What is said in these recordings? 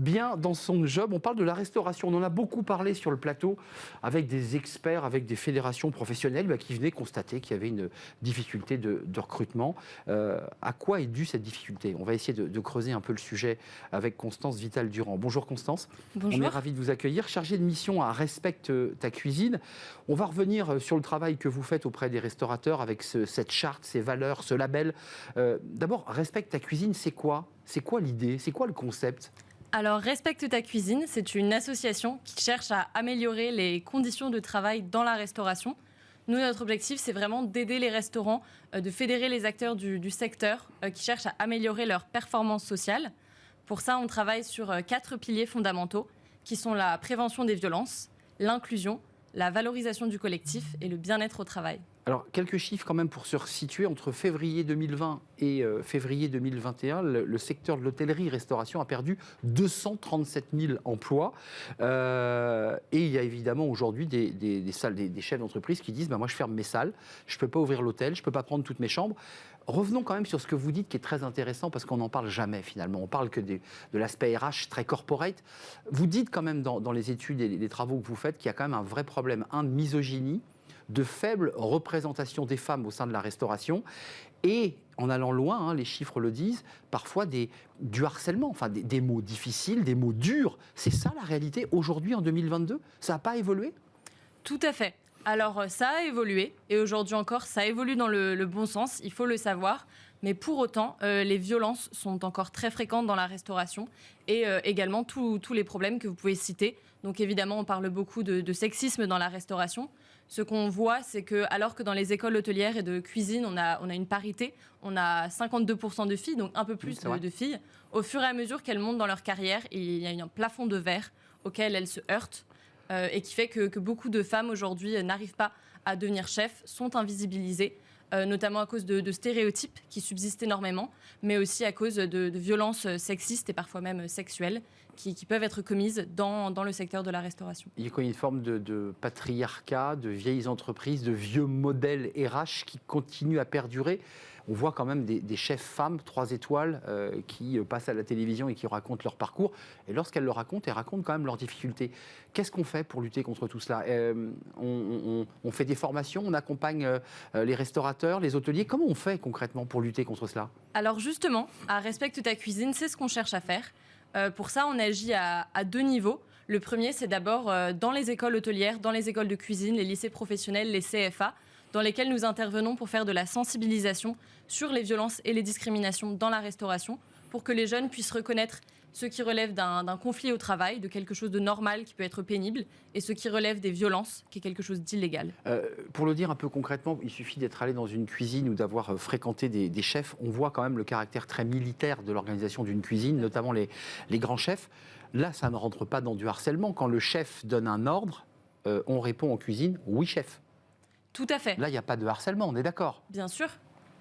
bien dans son job. On parle de la restauration. On en a beaucoup parlé sur le plateau avec des experts, avec des fédérations professionnelles qui venaient constater qu'il y avait une difficulté de recrutement. À quoi est due cette difficulté? On va essayer de creuser un peu le sujet avec Constance Vital-Durand. Bonjour Constance. Bonjour. On est ravis de vous accueillir. Chargée de mission à Respecte ta cuisine. On va revenir sur le travail que vous faites auprès des restaurateurs avec cette charte, ces valeurs, ce label. D'abord, Respecte ta cuisine, c'est quoi? C'est quoi l'idée? C'est quoi le concept? Alors, Respecte ta cuisine, c'est une association qui cherche à améliorer les conditions de travail dans la restauration. Nous, notre objectif, c'est vraiment d'aider les restaurants, de fédérer les acteurs du secteur qui cherchent à améliorer leur performance sociale. Pour ça, on travaille sur 4 piliers fondamentaux qui sont la prévention des violences, l'inclusion, la valorisation du collectif et le bien-être au travail. Alors, quelques chiffres quand même pour se resituer. Entre février 2020 et février 2021, le secteur de l'hôtellerie-restauration a perdu 237 000 emplois. Et il y a évidemment aujourd'hui des chefs d'entreprise qui disent moi, je ferme mes salles, je ne peux pas ouvrir l'hôtel, je ne peux pas prendre toutes mes chambres. Revenons quand même sur ce que vous dites qui est très intéressant parce qu'on n'en parle jamais finalement. On parle que de l'aspect RH très corporate. Vous dites quand même dans les études et les travaux que vous faites qu'il y a quand même un vrai problème, de misogynie, de faible représentation des femmes au sein de la restauration et, en allant loin, les chiffres le disent, parfois du harcèlement, enfin des mots difficiles, des mots durs. C'est ça la réalité aujourd'hui en 2022? Ça n'a pas évolué? Tout à fait. Alors, ça a évolué et aujourd'hui encore, ça évolue dans le bon sens, il faut le savoir. Mais pour autant, les violences sont encore très fréquentes dans la restauration et également tous les problèmes que vous pouvez citer. Donc évidemment, on parle beaucoup de sexisme dans la restauration. Ce qu'on voit, c'est que alors que dans les écoles hôtelières et de cuisine, on a une parité, on a 52% de filles, donc un peu plus de filles. Au fur et à mesure qu'elles montent dans leur carrière, il y a un plafond de verre auquel elles se heurtent et qui fait que beaucoup de femmes aujourd'hui n'arrivent pas à devenir chefs, sont invisibilisées. Notamment à cause de stéréotypes qui subsistent énormément, mais aussi à cause de violences sexistes et parfois même sexuelles qui peuvent être commises dans le secteur de la restauration. Il y a une forme de patriarcat, de vieilles entreprises, de vieux modèles RH qui continuent à perdurer. On voit quand même des chefs femmes, 3 étoiles, qui passent à la télévision et qui racontent leur parcours. Et lorsqu'elles le racontent, elles racontent quand même leurs difficultés. Qu'est-ce qu'on fait pour lutter contre tout cela? On fait des formations, on accompagne les restaurateurs, les hôteliers. Comment on fait concrètement pour lutter contre cela? Alors justement, à Respecte ta cuisine, c'est ce qu'on cherche à faire. Pour ça, on agit à 2 niveaux. Le premier, c'est d'abord dans les écoles hôtelières, dans les écoles de cuisine, les lycées professionnels, les CFA, dans lesquels nous intervenons pour faire de la sensibilisation sur les violences et les discriminations dans la restauration, pour que les jeunes puissent reconnaître ce qui relève d'un conflit au travail, de quelque chose de normal qui peut être pénible, et ce qui relève des violences, qui est quelque chose d'illégal. Pour le dire un peu concrètement, il suffit d'être allé dans une cuisine ou d'avoir fréquenté des chefs. On voit quand même le caractère très militaire de l'organisation d'une cuisine, notamment les grands chefs. Là, ça ne rentre pas dans du harcèlement. Quand le chef donne un ordre, on répond en cuisine « oui, chef ». Tout à fait. Là, il n'y a pas de harcèlement, on est d'accord? Bien sûr.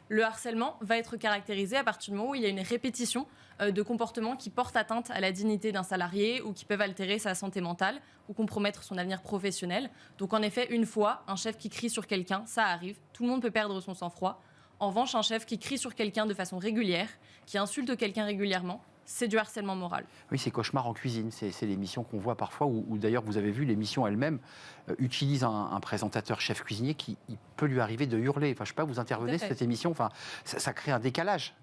Le harcèlement va être caractérisé à partir du moment où il y a une répétition de comportements qui portent atteinte à la dignité d'un salarié ou qui peuvent altérer sa santé mentale ou compromettre son avenir professionnel. Donc en effet, une fois, un chef qui crie sur quelqu'un, ça arrive. Tout le monde peut perdre son sang-froid. En revanche, un chef qui crie sur quelqu'un de façon régulière, qui insulte quelqu'un régulièrement, c'est du harcèlement moral. Oui, c'est Cauchemar en cuisine. C'est l'émission qu'on voit parfois, où d'ailleurs, vous avez vu, l'émission elle-même utilise un présentateur chef cuisinier qui il peut lui arriver de hurler. Enfin, je ne sais pas, vous intervenez sur cette émission, enfin, ça crée un décalage.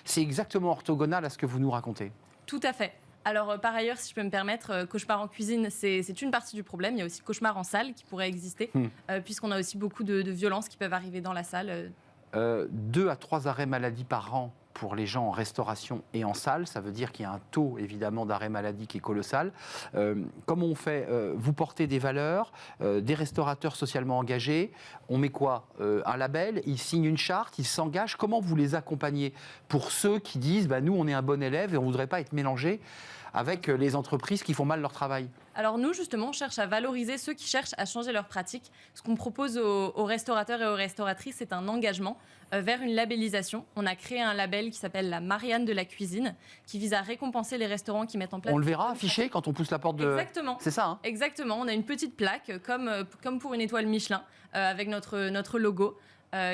C'est exactement orthogonal à ce que vous nous racontez. Tout à fait. Alors, par ailleurs, si je peux me permettre, Cauchemar en cuisine, c'est une partie du problème. Il y a aussi Cauchemar en salle qui pourrait exister, puisqu'on a aussi beaucoup de violences qui peuvent arriver dans la salle. 2 à 3 arrêts maladie par an pour les gens en restauration et en salle. Ça veut dire qu'il y a un taux, évidemment, d'arrêt maladie qui est colossal. Comment on fait? Vous portez des valeurs, des restaurateurs socialement engagés. On met quoi? Un label, ils signent une charte, ils s'engagent. Comment vous les accompagnez pour ceux qui disent nous, on est un bon élève et on ne voudrait pas être mélangés avec les entreprises qui font mal leur travail? Alors nous, justement, on cherche à valoriser ceux qui cherchent à changer leurs pratiques. Ce qu'on propose aux restaurateurs et aux restauratrices, c'est un engagement vers une labellisation. On a créé un label qui s'appelle la Marianne de la cuisine, qui vise à récompenser les restaurants qui mettent en place... On le verra affiché quand on pousse la porte de... Exactement. C'est ça, hein? Exactement. On a une petite plaque, comme pour une étoile Michelin, avec notre logo.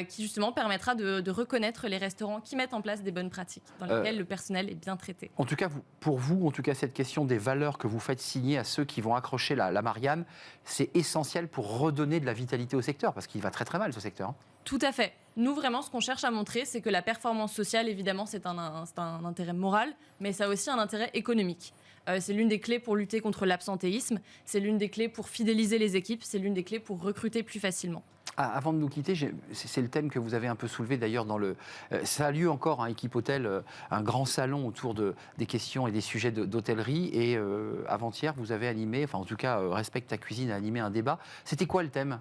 qui justement permettra de reconnaître les restaurants qui mettent en place des bonnes pratiques, dans lesquelles le personnel est bien traité. En tout cas, pour vous, en tout cas, cette question des valeurs que vous faites signer à ceux qui vont accrocher la Marianne, c'est essentiel pour redonner de la vitalité au secteur, parce qu'il va très très mal ce secteur. Tout à fait. Nous, vraiment, ce qu'on cherche à montrer, c'est que la performance sociale, évidemment, c'est un intérêt moral, mais ça a aussi un intérêt économique. C'est l'une des clés pour lutter contre l'absentéisme, c'est l'une des clés pour fidéliser les équipes, c'est l'une des clés pour recruter plus facilement. Avant de nous quitter, c'est le thème que vous avez un peu soulevé d'ailleurs dans le... ça a lieu encore, Équipe Hôtel, un grand salon autour des questions et des sujets d'hôtellerie. Et avant-hier, vous avez animé, enfin en tout cas, Respect ta cuisine a animé un débat. C'était quoi le thème ?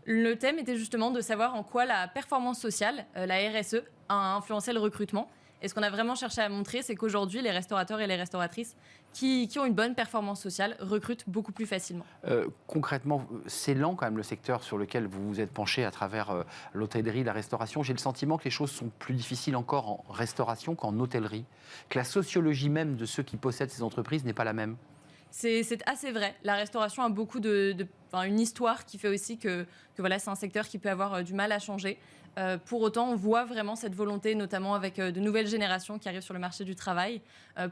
Le thème était justement de savoir en quoi la performance sociale, la RSE, a influencé le recrutement. Et ce qu'on a vraiment cherché à montrer, c'est qu'aujourd'hui, les restaurateurs et les restauratrices qui ont une bonne performance sociale recrutent beaucoup plus facilement. Concrètement, c'est lent quand même le secteur sur lequel vous vous êtes penché à travers l'hôtellerie, la restauration. J'ai le sentiment que les choses sont plus difficiles encore en restauration qu'en hôtellerie, que la sociologie même de ceux qui possèdent ces entreprises n'est pas la même. C'est assez vrai. La restauration a beaucoup une histoire qui fait aussi que voilà, c'est un secteur qui peut avoir du mal à changer. Pour autant, on voit vraiment cette volonté, notamment avec de nouvelles générations qui arrivent sur le marché du travail.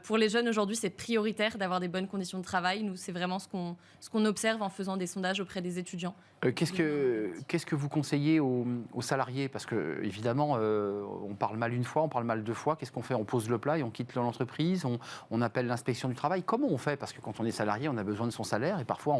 Pour les jeunes, aujourd'hui, c'est prioritaire d'avoir des bonnes conditions de travail. Nous, c'est vraiment ce qu'on observe en faisant des sondages auprès des étudiants. Qu'est-ce que vous conseillez aux salariés ? Parce que, évidemment, on parle mal une fois, on parle mal deux fois. Qu'est-ce qu'on fait ? On pose le plat et on quitte l'entreprise, on appelle l'inspection du travail. Comment on fait ? Parce que quand on est salarié, on a besoin de son salaire et parfois,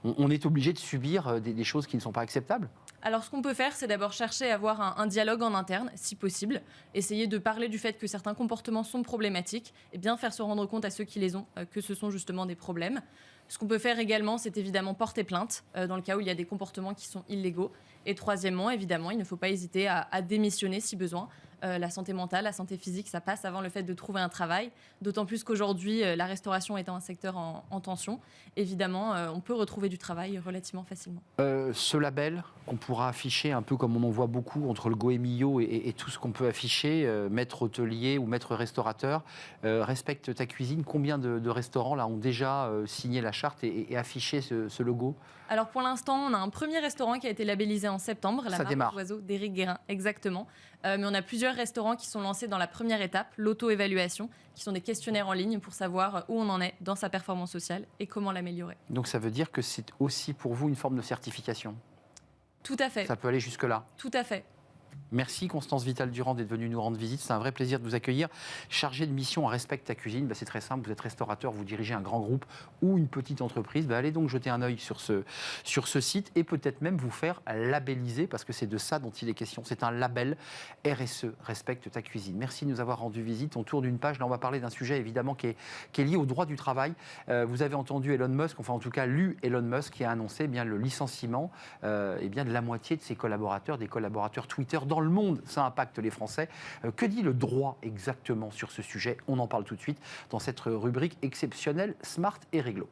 on est obligé de subir des choses qui ne sont pas acceptables. Alors, ce qu'on peut faire, c'est d'abord chercher à avoir un dialogue en interne, si possible. Essayer de parler du fait que certains comportements sont problématiques et bien faire se rendre compte à ceux qui les ont que ce sont justement des problèmes. Ce qu'on peut faire également, c'est évidemment porter plainte dans le cas où il y a des comportements qui sont illégaux. Et troisièmement, évidemment, il ne faut pas hésiter à démissionner si besoin. La santé mentale, la santé physique, ça passe avant le fait de trouver un travail. D'autant plus qu'aujourd'hui, la restauration étant un secteur en tension, évidemment, on peut retrouver du travail relativement facilement. Ce label qu'on pourra afficher un peu comme on en voit beaucoup entre le Goemio et tout ce qu'on peut afficher, maître hôtelier ou maître restaurateur, Respecte ta cuisine, combien de restaurants là ont déjà signé la charte et affiché ce logo ? Alors pour l'instant, on a un premier restaurant qui a été labellisé en septembre, la marque Oiseau d'Éric Guérin, exactement. Mais on a plusieurs restaurants qui sont lancés dans la première étape, l'auto-évaluation, qui sont des questionnaires en ligne pour savoir où on en est dans sa performance sociale et comment l'améliorer. Donc ça veut dire que c'est aussi pour vous une forme de certification ? Tout à fait. Ça peut aller jusque-là ? Tout à fait. Merci Constance Vital-Durand d'être venue nous rendre visite. C'est un vrai plaisir de vous accueillir. Chargée de mission à Respect ta cuisine, c'est très simple. Vous êtes restaurateur, vous dirigez un grand groupe ou une petite entreprise. Allez donc jeter un œil sur ce site et peut-être même vous faire labelliser parce que c'est de ça dont il est question. C'est un label RSE, Respect ta cuisine. Merci de nous avoir rendu visite. On tourne une page. Là, on va parler d'un sujet évidemment qui est lié au droit du travail. Vous avez entendu Elon Musk, enfin en tout cas lu Elon Musk qui a annoncé le licenciement de la moitié de ses collaborateurs, des collaborateurs Twitter dans le monde. Ça impacte les Français. Que dit le droit exactement sur ce sujet ? On en parle tout de suite dans cette rubrique exceptionnelle Smart et Réglo.